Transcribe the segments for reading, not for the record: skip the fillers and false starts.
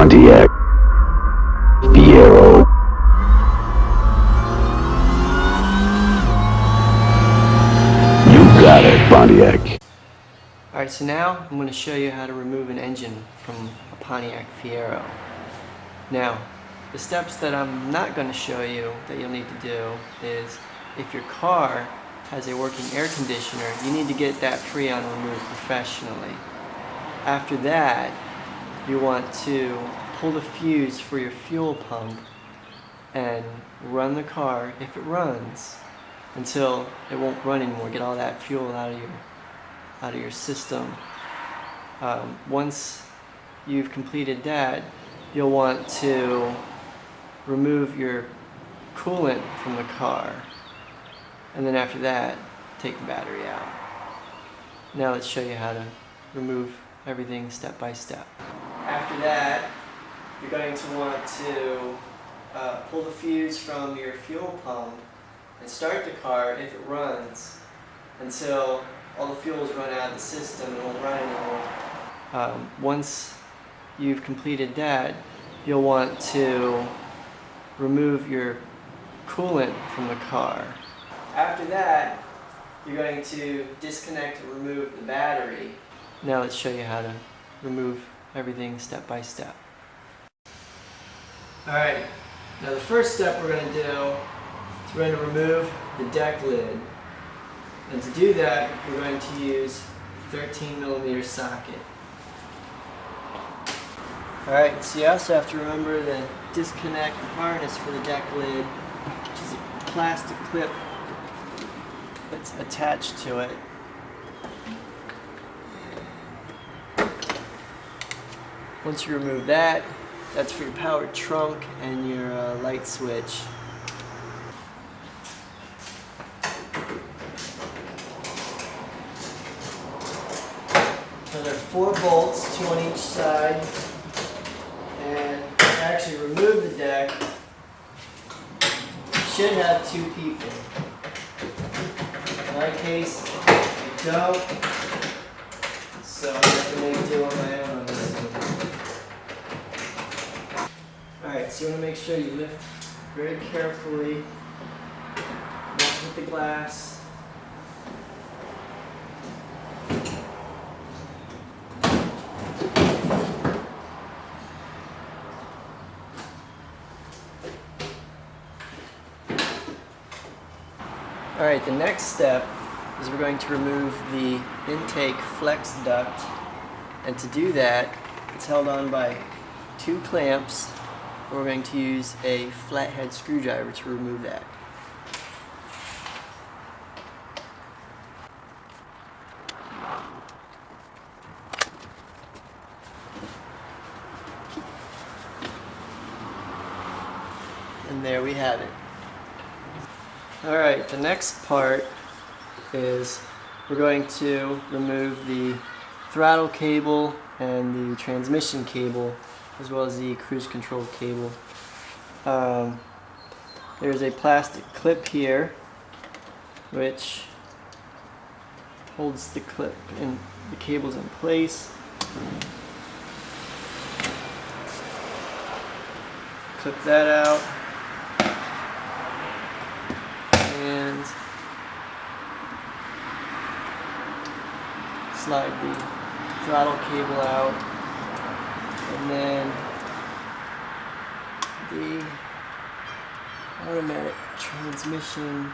Pontiac Fiero. You got it, Pontiac. Alright, so now I'm going to show you how to remove an engine from a Pontiac Fiero. Now, the steps that I'm not going to show you that you'll need to do is, if your car has a working air conditioner, you need to get that Freon removed professionally. After that, you want to pull the fuse for your fuel pump and run the car, if it runs, until it won't run anymore. Get all that fuel out of your system. Once you've completed that, you'll want to remove your coolant from the car, and then after that, take the battery out. Now let's show you how to remove everything step by step. After that, you're going to want to pull the fuse from your fuel pump and start the car, if it runs, until all the fuel is run out of the system and it won't run anymore. Once you've completed that, you'll want to remove your coolant from the car. After that, you're going to disconnect and remove the battery. Now let's show you how to remove everything step by step. Alright, now the first step we're going to do is we're going to remove the deck lid. And to do that, we're going to use a 13mm socket. Alright, so you also have to remember to disconnect the harness for the deck lid, which is a plastic clip that's attached to it. Once you remove that, that's for your power trunk and your light switch. So there are 4 bolts, 2 on each side, and to actually remove the deck, you should have 2 people. In my case, I don't, so I have to make do on my own on this one. Alright, so you want to make sure you lift very carefully, not hit the glass. Alright, the next step is we're going to remove the intake flex duct, and to do that, it's held on by 2 clamps. We're going to use a flathead screwdriver to remove that. And there we have it. Alright, the next part is we're going to remove the throttle cable and the transmission cable, as well as the cruise control cable. There's a plastic clip here which holds the clip and the cables in place. Clip that out and slide the throttle cable out, and then the automatic transmission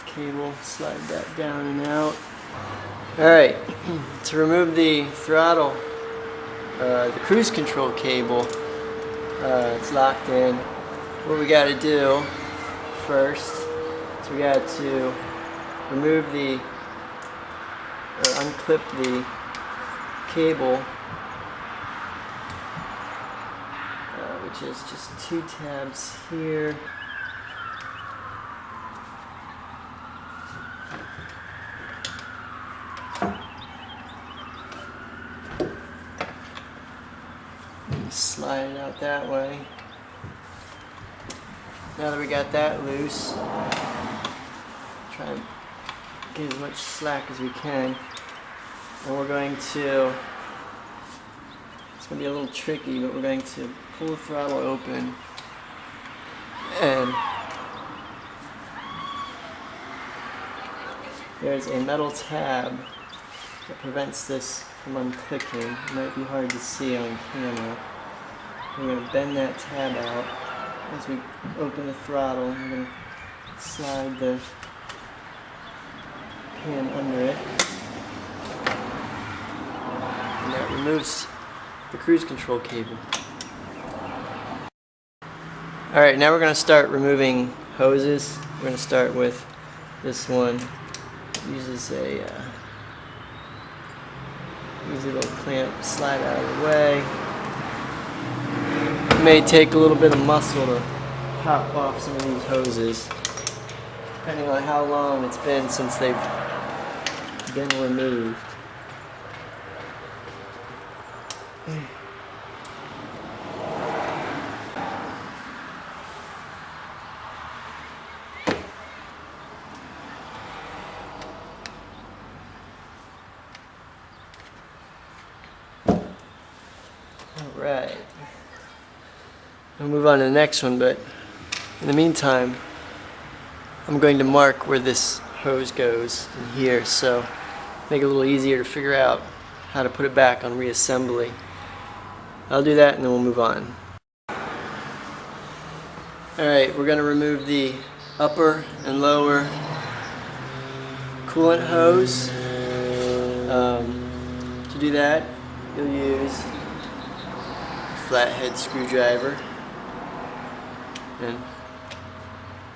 cable, slide that down and out. Alright, to remove the throttle, the cruise control cable, it's locked in. What we got to do first is we got to remove unclip the cable, which is just 2 tabs here. Slide it out that way. Now that we got that loose, try and get as much slack as we can. And we're going to, it's going to be a little tricky, but we're going to pull the throttle open and there's a metal tab that prevents this from unclicking. It might be hard to see on camera. We're going to bend that tab out as we open the throttle. We're going to slide the pin under it. And that removes the cruise control cable. Alright, now we're going to start removing hoses. We're going to start with this one. It uses a easy little clamp, slide out of the way. It may take a little bit of muscle to pop off some of these hoses, depending on how long it's been since they've been removed. Alright, we'll move on to the next one, but in the meantime, I'm going to mark where this hose goes in here, so make it a little easier to figure out how to put it back on reassembly. I'll do that and then we'll move on. Alright, we're going to remove the upper and lower coolant hose. To do that, you'll use flathead screwdriver and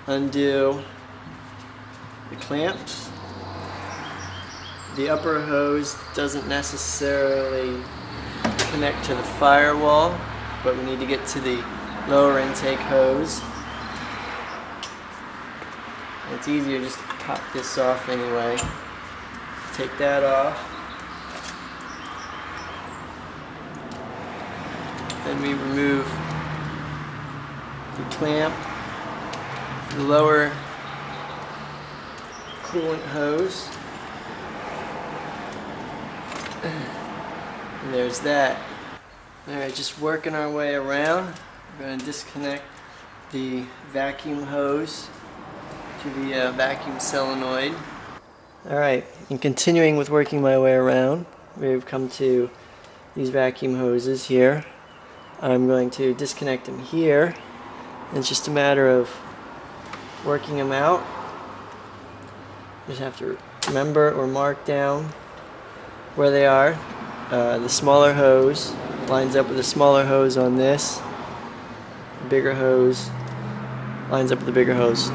undo the clamps. The upper hose doesn't necessarily connect to the firewall, but we need to get to the lower intake hose. And it's easier just to pop this off anyway. Take that off. Then we remove the clamp, the lower coolant hose. And there's that. Alright, just working our way around. We're going to disconnect the vacuum hose to the vacuum solenoid. Alright, and continuing with working my way around, we've come to these vacuum hoses here. I'm going to disconnect them here. It's just a matter of working them out. Just have to remember or mark down where they are. The smaller hose lines up with the smaller hose on this. The bigger hose lines up with the bigger hose.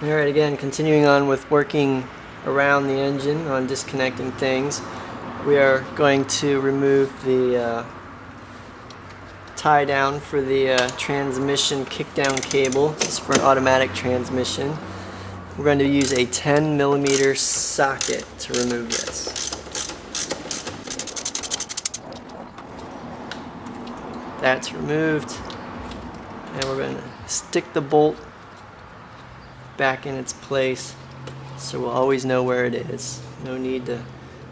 Alright, again, continuing on with working around the engine on disconnecting things. We are going to remove the tie down for the transmission kickdown cable. This is for an automatic transmission. We're going to use a 10mm socket to remove this. That's removed, and we're going to stick the bolt back in its place so we'll always know where it is. No need to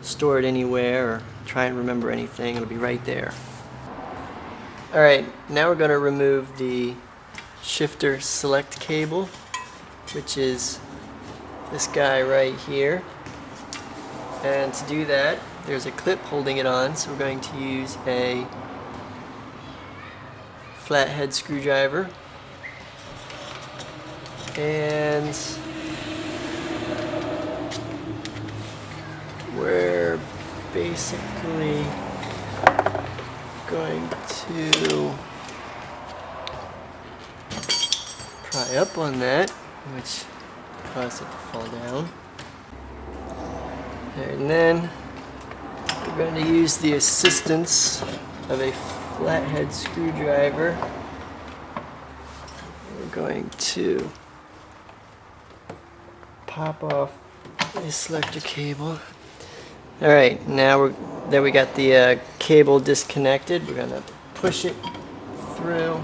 store it anywhere or try and remember anything. It'll be right there. Alright, now we're going to remove the shifter select cable, which is this guy right here. And to do that, there's a clip holding it on, so we're going to use a flathead screwdriver. And we're basically going to pry up on that, which caused it to fall down. And then we're going to use the assistance of a flathead screwdriver. We're going to pop off the selector cable. Alright, now that we got the cable disconnected, we're going to push it through.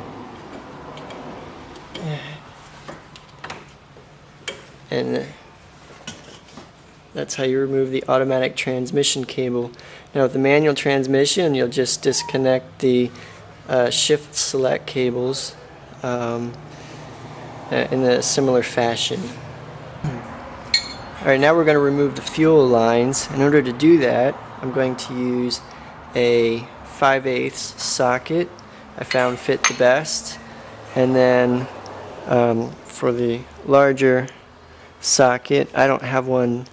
And That's how you remove the automatic transmission cable. Now with the manual transmission, you'll just disconnect the shift select cables in a similar fashion. Alright, now we're going to remove the fuel lines. In order to do that, I'm going to use a 5/8 socket I found fit the best, and then for the larger socket, I don't have one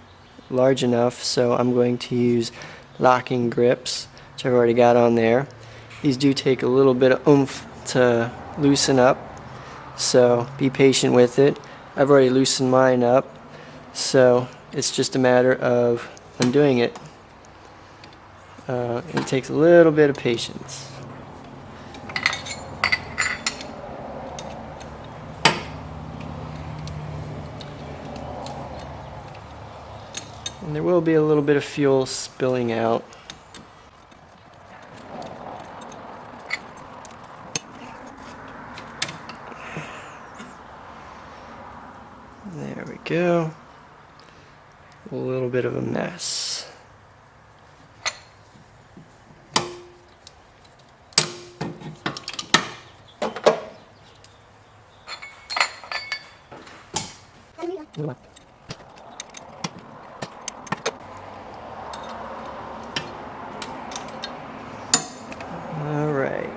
large enough, so I'm going to use locking grips, which I've already got on there. These do take a little bit of oomph to loosen up, so be patient with it. I've already loosened mine up, so it's just a matter of undoing it. It takes a little bit of patience. And there will be a little bit of fuel spilling out. There we go. A little bit of a mess. All right.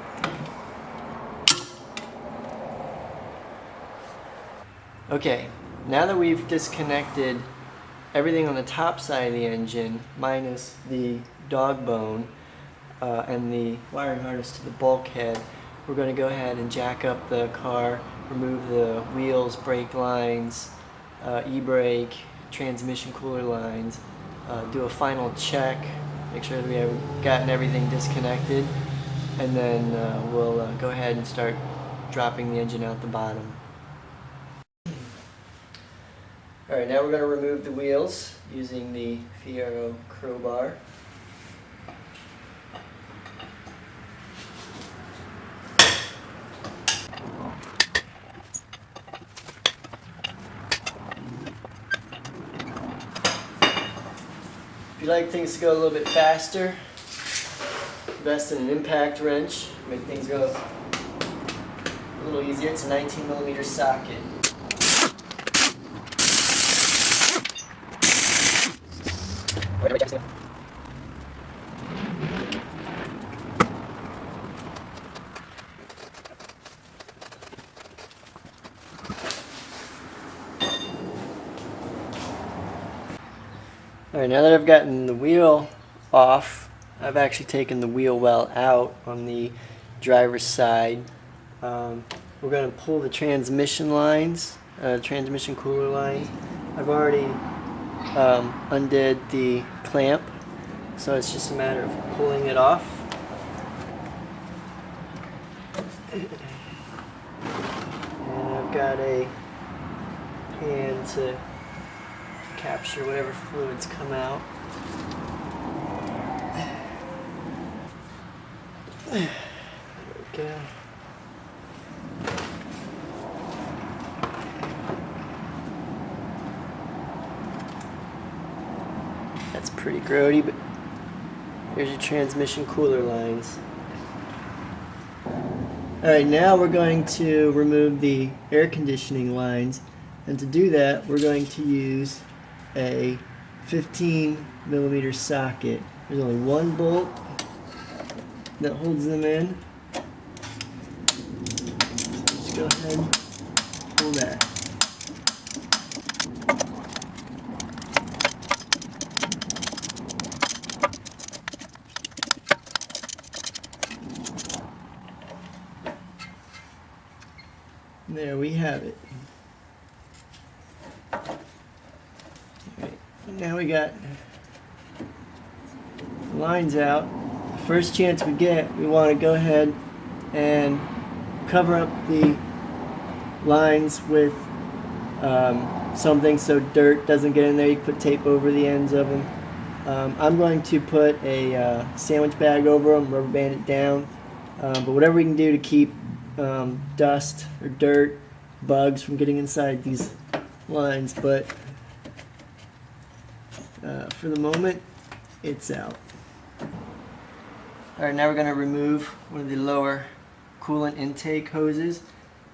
Okay, now that we've disconnected everything on the top side of the engine, minus the dog bone and the wiring harness to the bulkhead, we're going to go ahead and jack up the car, remove the wheels, brake lines, e-brake, transmission cooler lines, do a final check, make sure that we have gotten everything disconnected, and then we'll go ahead and start dropping the engine out the bottom. Alright, now we're going to remove the wheels using the Fiero crowbar. If you like things to go a little bit faster, invest in an impact wrench, make things go a little easier. It's a 19mm socket. Alright, now that I've gotten the wheel off, I've actually taken the wheel well out on the driver's side. We're going to pull the transmission lines, transmission cooler lines. I've already undid the clamp, so it's just a matter of pulling it off. And I've got a hand to capture whatever fluids come out. There we go. That's pretty grody, but here's your transmission cooler lines. Alright, now we're going to remove the air conditioning lines, and to do that we're going to use a 15mm socket. There's only one bolt that holds them in. Just go ahead and pull that. There we have it. Alright, now we got the lines out. The first chance we get, we want to go ahead and cover up the lines with something so dirt doesn't get in there. You can put tape over the ends of them. I'm going to put a sandwich bag over them, rubber band it down. But whatever we can do to keep dust or dirt, bugs from getting inside these lines. But For the moment, it's out. Alright, now we're going to remove one of the lower coolant intake hoses.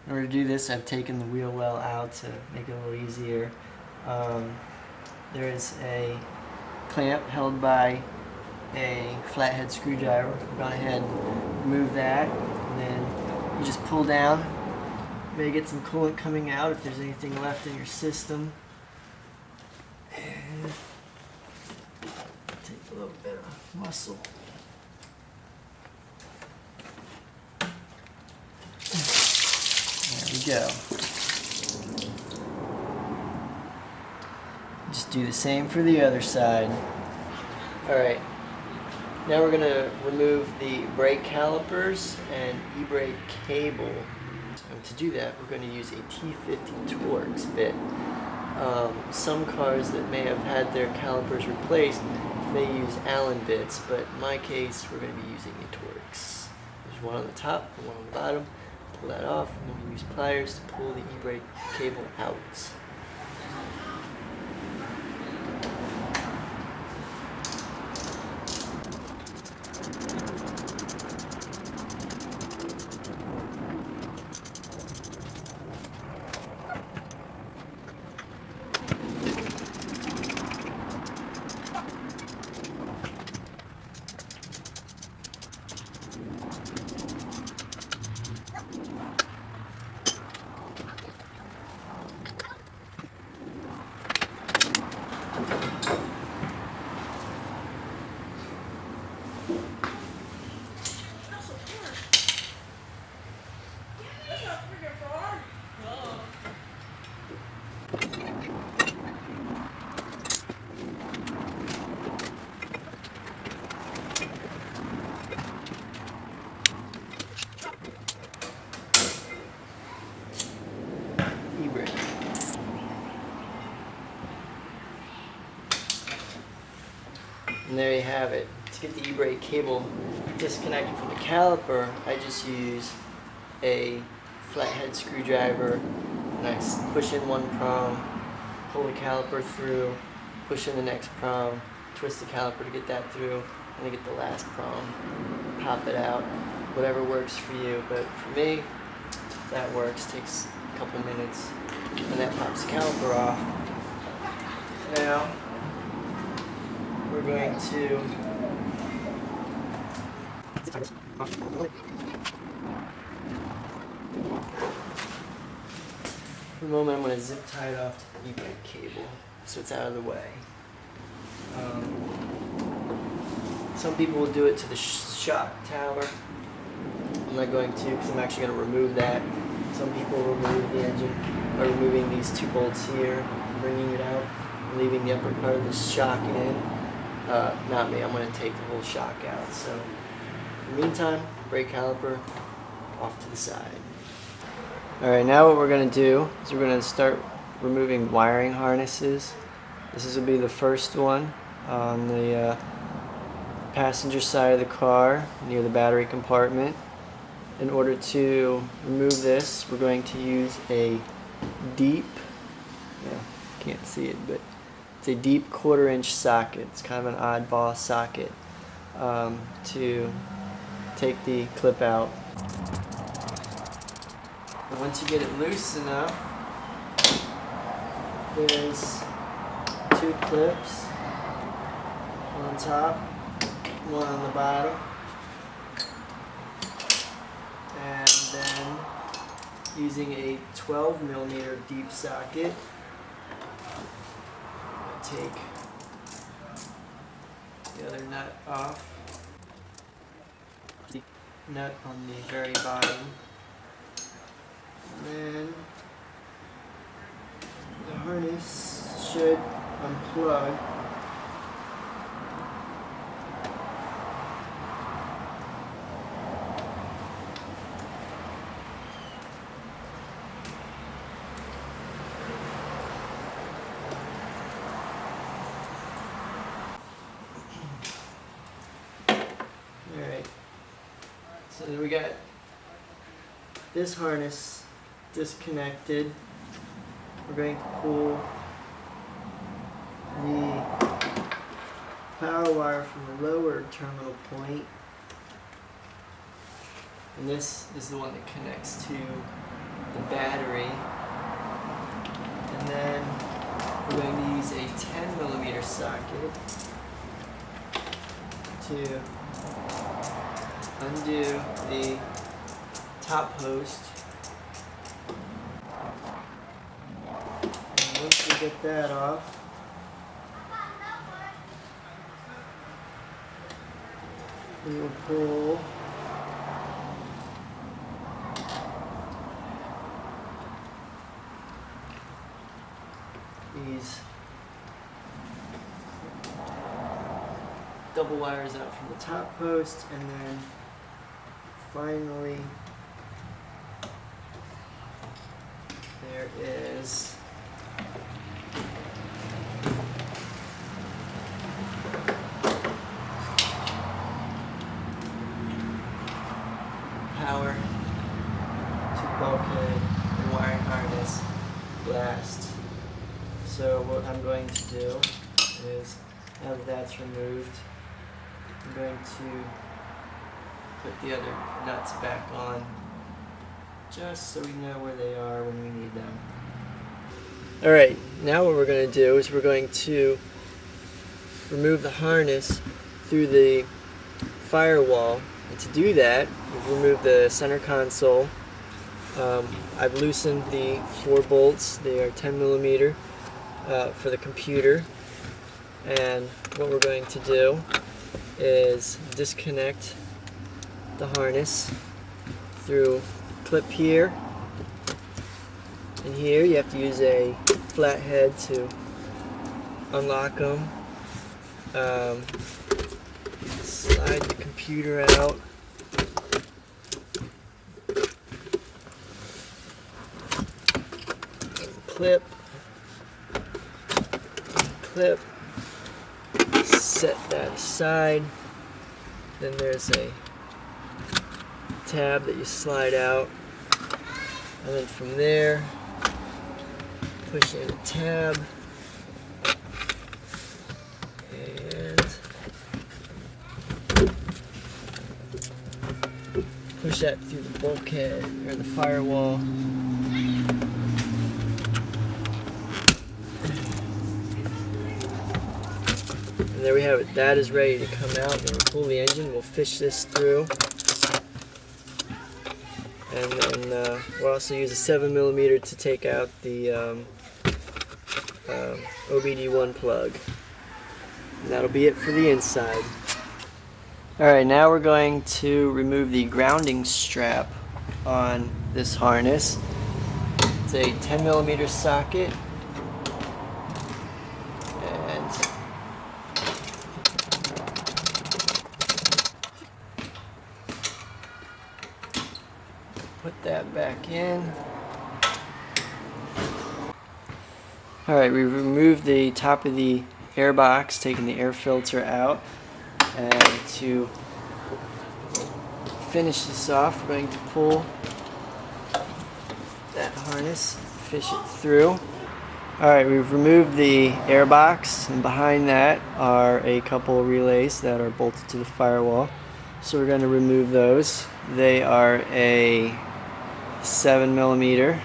In order to do this, I've taken the wheel well out to make it a little easier. There is a clamp held by a flathead screwdriver. I've gone ahead and remove that, and then you just pull down. You may get some coolant coming out if there's anything left in your system. And take a little bit of muscle. There we go. Just do the same for the other side. Alright, now we're going to remove the brake calipers and e-brake cable. And to do that, we're going to use a T50 Torx bit. Some cars that may have had their calipers replaced may use Allen bits, but in my case, we're going to be using a Torx. There's one on the top and one on the bottom. Pull that off, and then we use pliers to pull the e-brake cable out. E-brake. And there you have it. To get the e-brake cable disconnected from the caliper, I just use a flathead screwdriver, and I push in one prong, pull the caliper through, push in the next prong, twist the caliper to get that through, and then get the last prong, pop it out. Whatever works for you, but for me, that works. Takes a couple minutes, and that pops the caliper off. Now we're going to for a moment, I'm going to zip tie it off to the e-brake cable so it's out of the way. Some people will do it to the shock tower. I'm not going to, because I'm actually going to remove that. Some people remove the engine by removing these two bolts here, bringing it out, and leaving the upper part of the shock in. Not me, I'm going to take the whole shock out. So, in the meantime, brake caliper off to the side. Alright, now what we're going to do is we're going to start removing wiring harnesses. This will be the first one on the passenger side of the car near the battery compartment. In order to remove this, we're going to use a deep, can't see it, but it's a deep 1/4 inch socket. It's kind of an oddball socket to take the clip out. And once you get it loose enough, there's two clips, one on top, one on the bottom. And then using a 12mm deep socket, take the other nut off, the nut on the very bottom, and then the harness should unplug. So we got this harness disconnected. We're going to pull the power wire from the lower terminal point, and this is the one that connects to the battery. And then we're going to use a 10mm socket to undo the top host. And once we get that off, we will pull these double wires out from the top post, and then finally there is power to bulkhead and wiring harness last. So what I'm going to do is, now that that's removed, I'm going to put the other nuts back on just so we know where they are when we need them. Alright, now what we're going to do is we're going to remove the harness through the firewall. And to do that, we've removed the center console. I've loosened the 4 bolts. They are 10mm for the computer. And what we're going to do is disconnect the harness through clip here and here. You have to use a flathead to unlock them. Slide the computer out. Clip. Clip. Set that aside. Then there's a tab that you slide out, and then from there push in a tab and push that through the bulkhead or the firewall. And there we have it. That is ready to come out. Then we'll pull the engine. We'll fish this through. And then we'll also use a 7mm to take out the OBD1 plug. And that'll be it for the inside. Alright, now we're going to remove the grounding strap on this harness. It's a 10mm socket. And put that back in. Alright, we've removed the top of the air box, taking the air filter out. And to finish this off, we're going to pull that harness, fish it through. Alright, we've removed the air box, and behind that are a couple of relays that are bolted to the firewall. So we're going to remove those. They are a 7mm.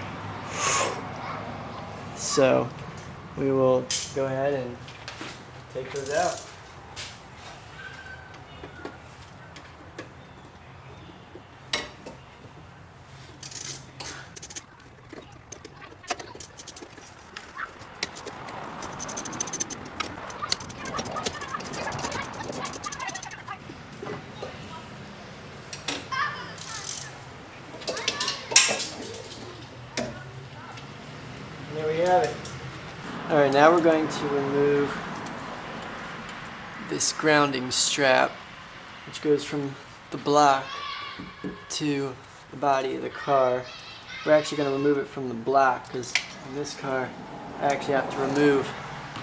So we will go ahead and take those out. There we have it. Alright, now we're going to remove this grounding strap, which goes from the block to the body of the car. We're actually going to remove it from the block because in this car I actually have to remove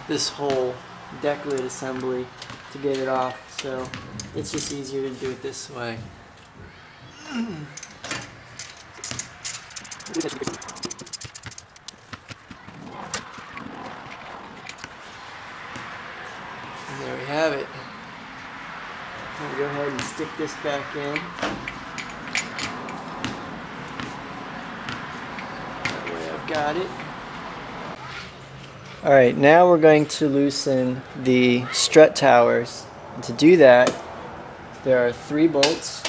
this whole deck lid assembly to get it off, so it's just easier to do it this way. And there we have it. ahead and stick this back in. That way I've got it. Alright, now we're going to loosen the strut towers. And to do that, there are 3 bolts,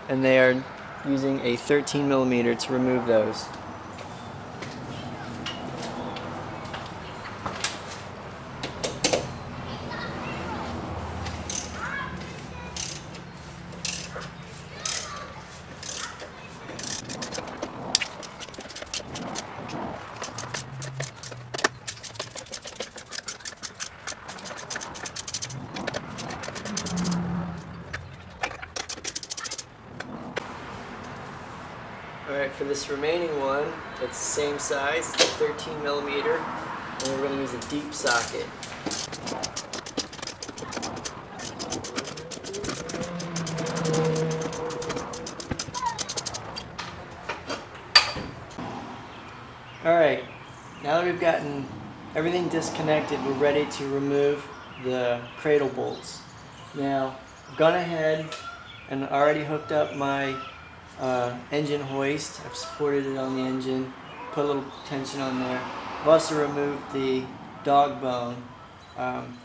and they are using a 13mm to remove those. Alright, for this remaining one, it's the same size, it's a 13mm, and we're going to use a deep socket. Alright, now that we've gotten everything disconnected, we're ready to remove the cradle bolts. Now, I've gone ahead and already hooked up my engine hoist. I've supported it on the engine, put a little tension on there. I've also removed the dog bone.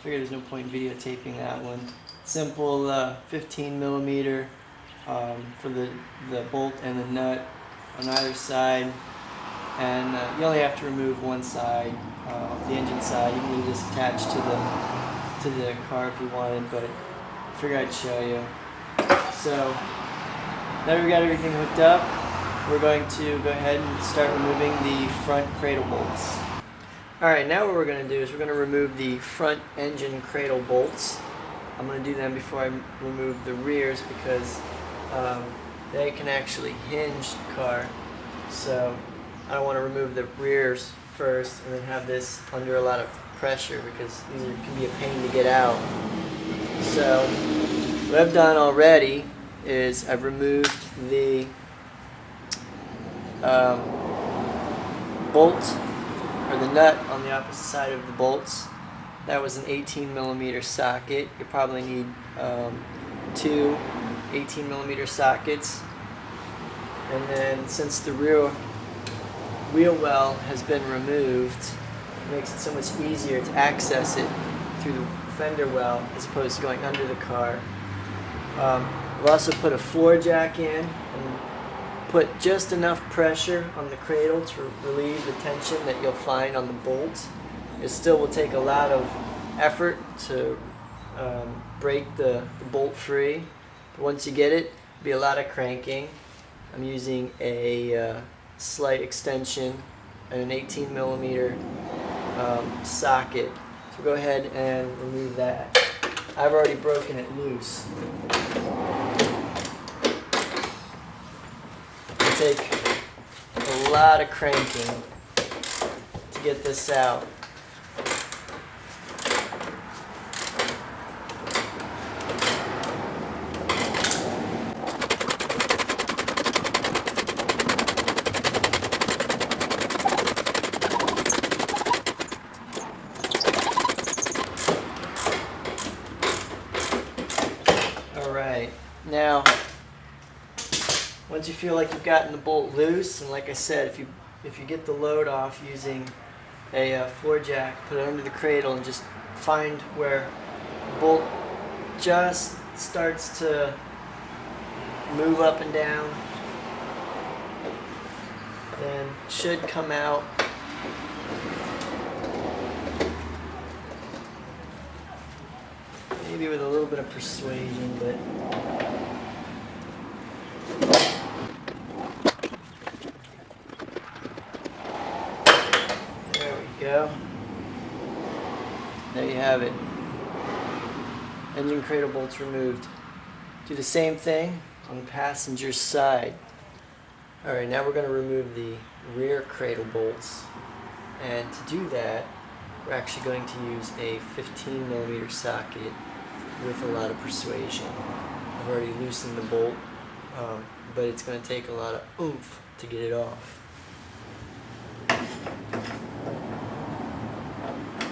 Figured there's no point in videotaping that one. Simple 15mm for the bolt and the nut on either side. And you only have to remove one side, the engine side. You can leave this attached to the car if you wanted, but I figured I'd show you. So now we've got everything hooked up, we're going to go ahead and start removing the front cradle bolts. Alright, now what we're going to do is we're going to remove the front engine cradle bolts. I'm going to do them before I remove the rears because they can actually hinge the car. So I don't want to remove the rears first and then have this under a lot of pressure because these can be a pain to get out. So what I've done already is I've removed the bolt or the nut on the opposite side of the bolts. That was an 18mm socket. You probably need 2 18mm sockets. And then since the rear wheel well has been removed, it makes it so much easier to access it through the fender well as opposed to going under the car. I've also put a floor jack in and put just enough pressure on the cradle to relieve the tension that you'll find on the bolts. It still will take a lot of effort to break the bolt free, but once you get it, it'll be a lot of cranking. I'm using a slight extension and an 18mm socket. So go ahead and remove that. I've already broken it loose. It'll take a lot of cranking to get this out. Now, once you feel like you've gotten the bolt loose, and like I said, if you get the load off using a floor jack, put it under the cradle and just find where the bolt just starts to move up and down, then it should come out. Maybe with a little bit of persuasion, but there we go. There you have it. Engine cradle bolts removed. Do the same thing on the passenger side. Alright, now we're going to remove the rear cradle bolts. And to do that, we're actually going to use a 15mm socket with a lot of persuasion. I've already loosened the bolt, but it's going to take a lot of oomph to get it off.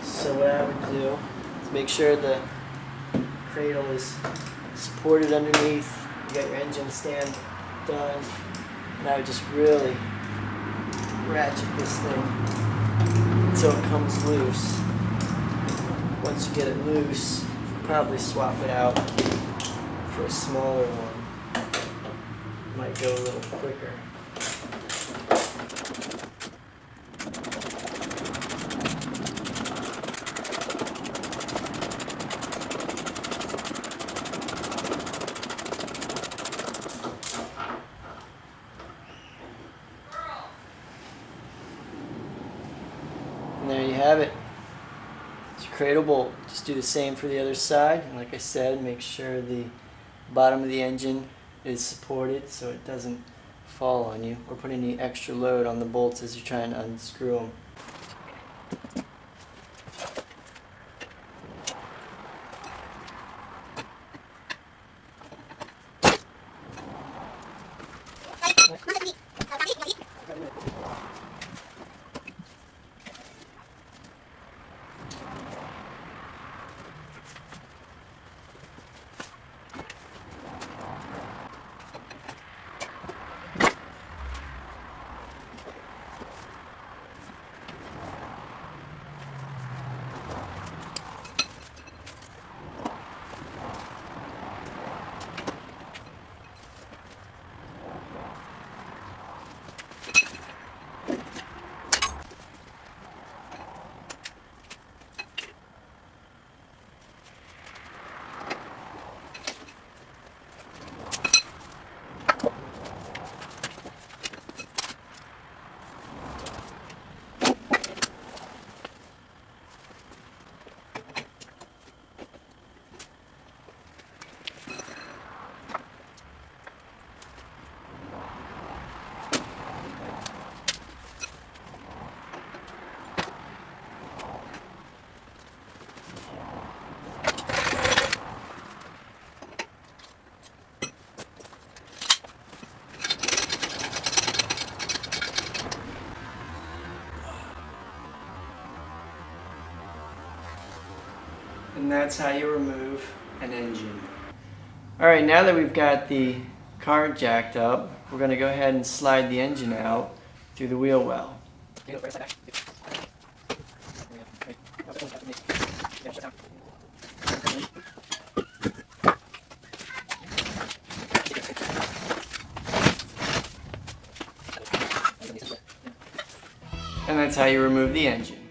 So what I would do is make sure the cradle is supported underneath. You got your engine stand done. And I would just really ratchet this thing until it comes loose. Once you get it loose, probably swap it out for a smaller one. Might go a little quicker. And there you have it. It's your cradle bolt. Just do the same for the other side. And like I said, make sure the bottom of the engine is supported so it doesn't fall on you or put any extra load on the bolts as you're trying to unscrew them. And that's how you remove an engine. Alright, now that we've got the car jacked up, we're going to go ahead and slide the engine out through the wheel well. And that's how you remove the engine.